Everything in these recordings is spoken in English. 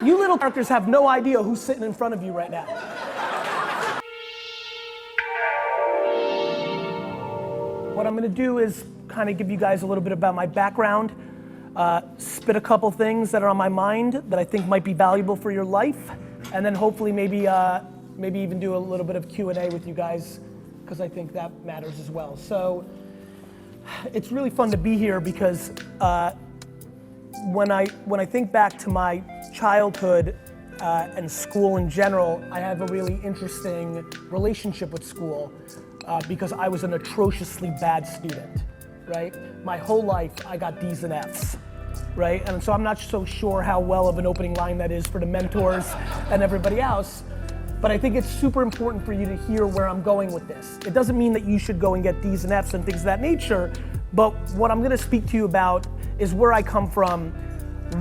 You little characters have no idea who's sitting in front of you right now. What I'm gonna do is kind of give you guys a little bit about my background, spit a couple things that are on my mind that I think might be valuable for your life, and then hopefully maybe even do a little bit of Q&A with you guys, because I think that matters as well. So it's really fun to be here because when I think back to my childhood and school in general, I have a really interesting relationship with school because I was an atrociously bad student, right? My whole life I got D's and F's, right? And so I'm not so sure how well of an opening line that is for the mentors and everybody else, but I think it's super important for you to hear where I'm going with this. It doesn't mean that you should go and get D's and F's and things of that nature, but what I'm gonna speak to you about is where I come from,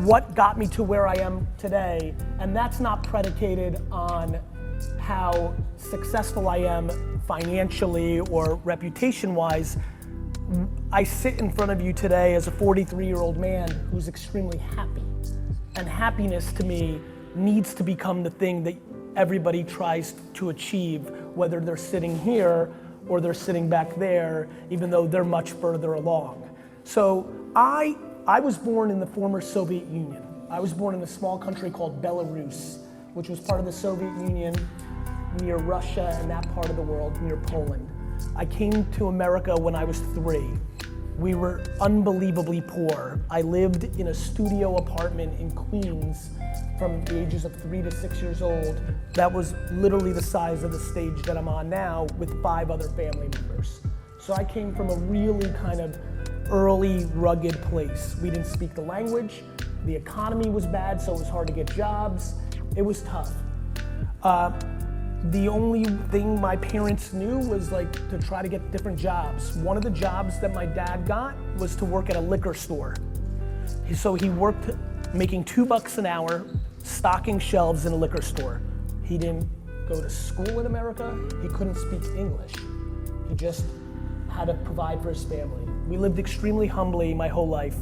what got me to where I am today, and that's not predicated on how successful I am financially or reputation-wise. I sit in front of you today as a 43-year-old man who's extremely happy. And happiness to me needs to become the thing that everybody tries to achieve, whether they're sitting here or they're sitting back there, even though they're much further along. So I was born in the former Soviet Union. I was born in a small country called Belarus, which was part of the Soviet Union, near Russia and that part of the world, near Poland. I came to America when I was 3. We were unbelievably poor. I lived in a studio apartment in Queens from the ages of 3 to 6 years old. That was literally the size of the stage that I'm on now with 5 other family members. So I came from a really kind of early, rugged place. We didn't speak the language. The economy was bad, so it was hard to get jobs. It was tough. The only thing my parents knew was like to try to get different jobs. One of the jobs that my dad got was to work at a liquor store. So he worked making $2 an hour, stocking shelves in a liquor store. He didn't go to school in America. He couldn't speak English. He just had to provide for his family. We lived extremely humbly my whole life.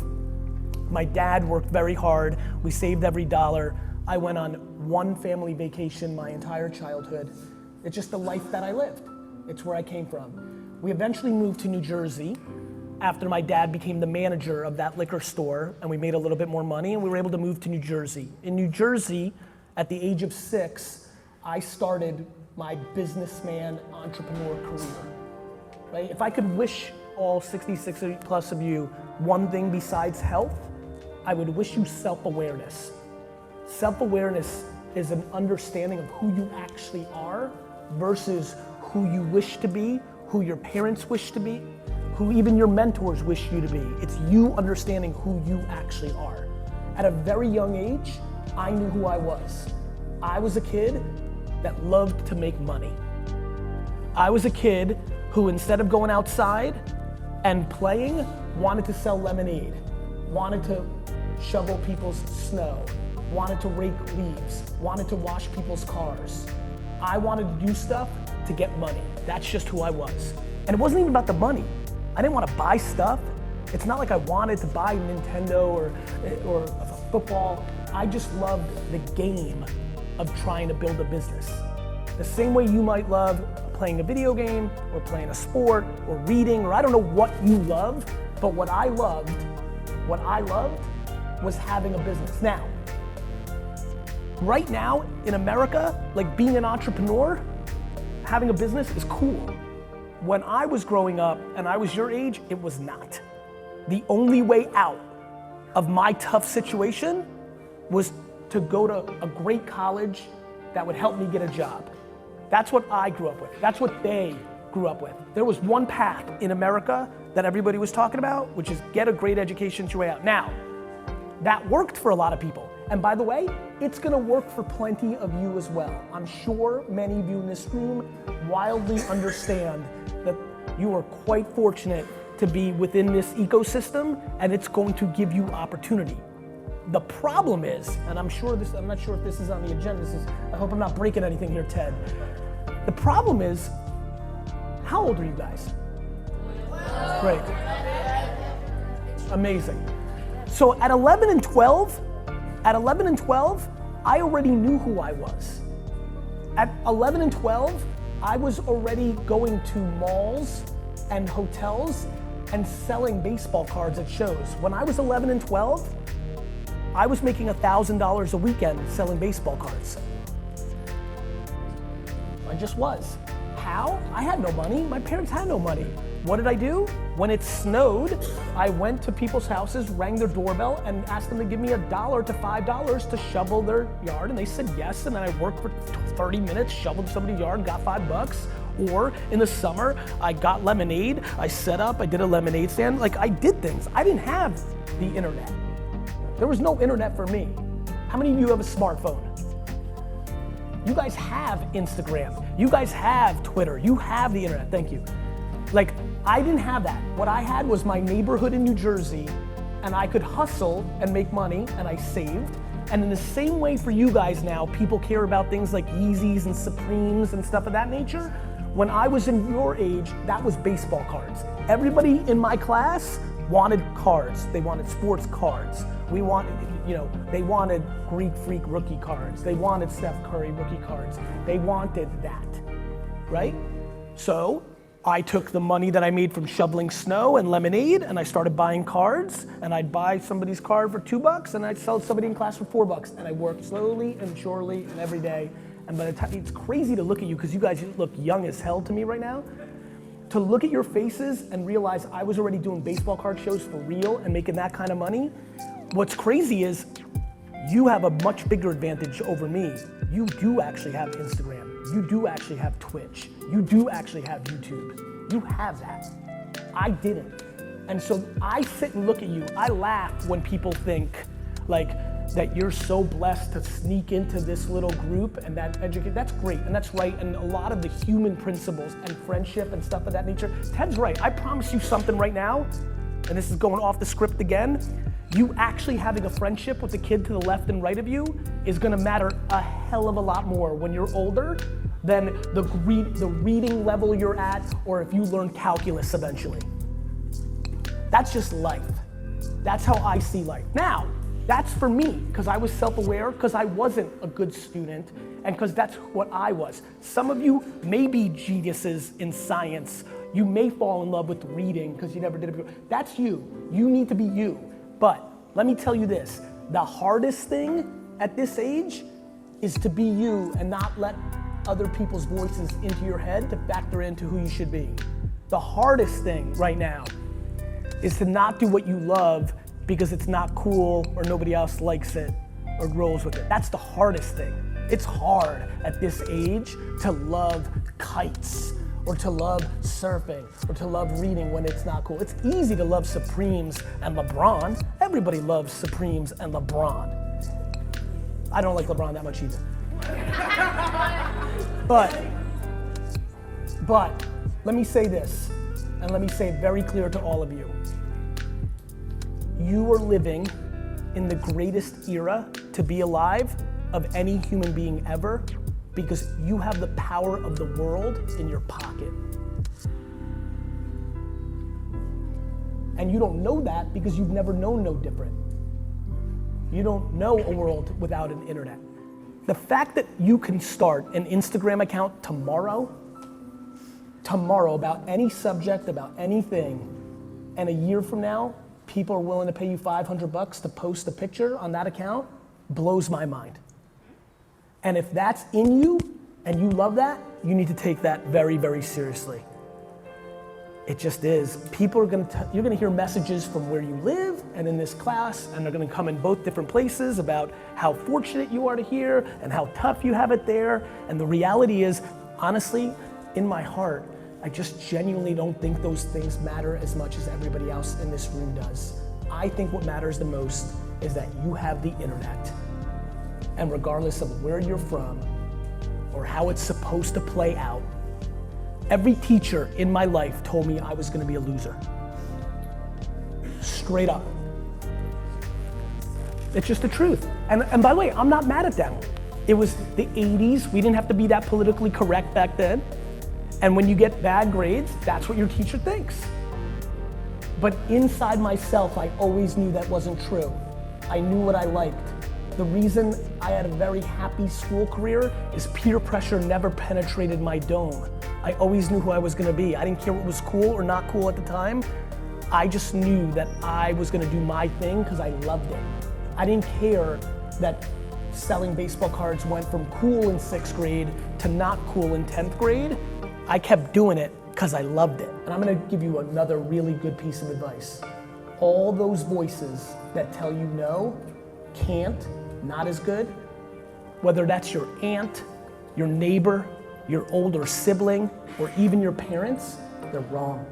My dad worked very hard. We saved every dollar. I went on one family vacation my entire childhood. It's just the life that I lived. It's where I came from. We eventually moved to New Jersey after my dad became the manager of that liquor store, and we made a little bit more money, and we were able to move to New Jersey. In New Jersey, at the age of 6, I started my businessman entrepreneur career. Right? If I could wish all 66 plus of you one thing besides health, I would wish you self-awareness. Self-awareness is an understanding of who you actually are versus who you wish to be, who your parents wish to be, who even your mentors wish you to be. It's you understanding who you actually are. At a very young age, I knew who I was. I was a kid that loved to make money. I was a kid who, instead of going outside and playing, wanted to sell lemonade, wanted to shovel people's snow, wanted to rake leaves, wanted to wash people's cars. I wanted to do stuff to get money. That's just who I was. And it wasn't even about the money. I didn't want to buy stuff. It's not like I wanted to buy Nintendo or a football. I just loved the game of trying to build a business. The same way you might love playing a video game or playing a sport or reading, or I don't know what you love, but what I loved was having a business. Now, right now in America, like being an entrepreneur, having a business is cool. When I was growing up and I was your age, it was not. The only way out of my tough situation was to go to a great college that would help me get a job. That's what I grew up with. That's what they grew up with. There was one path in America that everybody was talking about, which is get a great education to your way out. Now, that worked for a lot of people. And by the way, it's gonna work for plenty of you as well. I'm sure many of you in this room wildly understand that you are quite fortunate to be within this ecosystem, and it's going to give you opportunity. The problem is, and I'm not sure if this is on the agenda, I hope I'm not breaking anything here, Ted. The problem is, how old are you guys? Great. Amazing. So at 11 and 12, I already knew who I was. At 11 and 12, I was already going to malls and hotels and selling baseball cards at shows. When I was 11 and 12, I was making $1,000 a weekend selling baseball cards. I just was. How? I had no money. My parents had no money. What did I do? When it snowed, I went to people's houses, rang their doorbell, and asked them to give me $1 to $5 to shovel their yard, and they said yes, and then I worked for 30 minutes, shoveled somebody's yard, got $5. Or in the summer, I got lemonade, I set up, I did a lemonade stand. Like, I did things. I didn't have the internet. There was no internet for me. How many of you have a smartphone? You guys have Instagram. You guys have Twitter. You have the internet. Thank you. Like, I didn't have that. What I had was my neighborhood in New Jersey, and I could hustle and make money, and I saved. And in the same way for you guys now, people care about things like Yeezys and Supremes and stuff of that nature. When I was in your age, that was baseball cards. Everybody in my class wanted cards. They wanted sports cards. We wanted, they wanted Greek Freak rookie cards. They wanted Steph Curry rookie cards. They wanted that, right? So I took the money that I made from shoveling snow and lemonade, and I started buying cards, and I'd buy somebody's card for $2, and I'd sell somebody in class for $4. And I worked slowly and surely and every day. And by the time, it's crazy to look at you, because you guys look young as hell to me right now. To look at your faces and realize I was already doing baseball card shows for real and making that kind of money. What's crazy is you have a much bigger advantage over me. You do actually have Instagram. You do actually have Twitch. You do actually have YouTube. You have that. I didn't. And so I sit and look at you. I laugh when people think like that you're so blessed to sneak into this little group and that educate. That's great and that's right. And a lot of the human principles and friendship and stuff of that nature. Ted's right. I promise you something right now, and this is going off the script again. You actually having a friendship with the kid to the left and right of you is gonna matter a hell of a lot more when you're older than the reading level you're at, or if you learn calculus eventually. That's just life. That's how I see life. Now, that's for me, because I was self-aware, because I wasn't a good student, and because that's what I was. Some of you may be geniuses in science. You may fall in love with reading because you never did it before. That's you. You need to be you. But let me tell you this, the hardest thing at this age is to be you and not let other people's voices into your head to factor into who you should be. The hardest thing right now is to not do what you love because it's not cool or nobody else likes it or rolls with it. That's the hardest thing. It's hard at this age to love kites or to love surfing or to love reading when it's not cool. It's easy to love Supremes and LeBron. Everybody loves Supremes and LeBron. I don't like LeBron that much either. But let me say this, and let me say it very clear to all of you. You are living in the greatest era to be alive of any human being ever, because you have the power of the world in your pocket. And you don't know that because you've never known no different. You don't know a world without an internet. The fact that you can start an Instagram account tomorrow about any subject, about anything, and a year from now, people are willing to pay you $500 to post a picture on that account, blows my mind. And if that's in you and you love that, you need to take that very, very seriously. It just is. People are you're gonna hear messages from where you live and in this class, and they're gonna come in both different places about how fortunate you are to hear and how tough you have it there. And the reality is, honestly, in my heart, I just genuinely don't think those things matter as much as everybody else in this room does. I think what matters the most is that you have the internet. And regardless of where you're from or how it's supposed to play out, every teacher in my life told me I was gonna be a loser. Straight up. It's just the truth. And by the way, I'm not mad at them. It was the 80s, we didn't have to be that politically correct back then. And when you get bad grades, that's what your teacher thinks. But inside myself, I always knew that wasn't true. I knew what I liked. The reason I had a very happy school career is peer pressure never penetrated my dome. I always knew who I was gonna be. I didn't care what was cool or not cool at the time. I just knew that I was gonna do my thing because I loved it. I didn't care that selling baseball cards went from cool in 6th grade to not cool in 10th grade. I kept doing it because I loved it. And I'm gonna give you another really good piece of advice. All those voices that tell you no, can't, not as good, whether that's your aunt, your neighbor, your older sibling, or even your parents, they're wrong.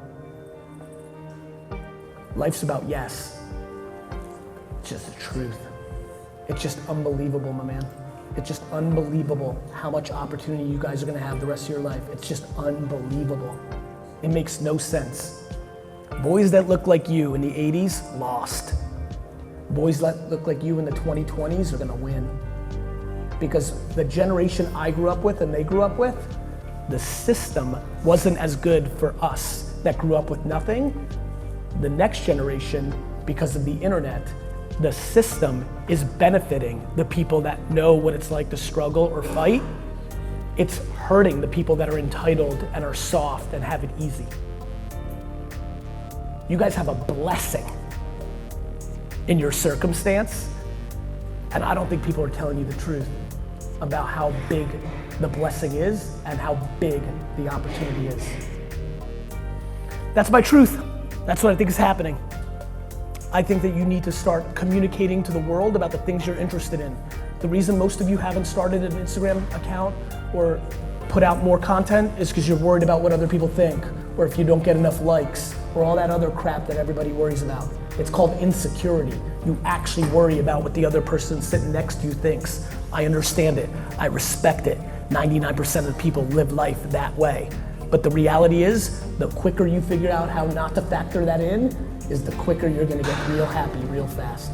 Life's about yes. It's just the truth. It's just unbelievable, my man. It's just unbelievable how much opportunity you guys are gonna have the rest of your life. It's just unbelievable. It makes no sense. Boys that look like you in the 80s, lost. Boys that look like you in the 2020s are gonna win. Because the generation I grew up with and they grew up with, the system wasn't as good for us that grew up with nothing. The next generation, because of the internet, the system is benefiting the people that know what it's like to struggle or fight. It's hurting the people that are entitled and are soft and have it easy. You guys have a blessing in your circumstance, and I don't think people are telling you the truth about how big the blessing is and how big the opportunity is. That's my truth. That's what I think is happening. I think that you need to start communicating to the world about the things you're interested in. The reason most of you haven't started an Instagram account or put out more content is because you're worried about what other people think, or if you don't get enough likes, or all that other crap that everybody worries about. It's called insecurity. You actually worry about what the other person sitting next to you thinks. I understand it, I respect it. 99% of people live life that way. But the reality is, the quicker you figure out how not to factor that in, is the quicker you're gonna get real happy real fast.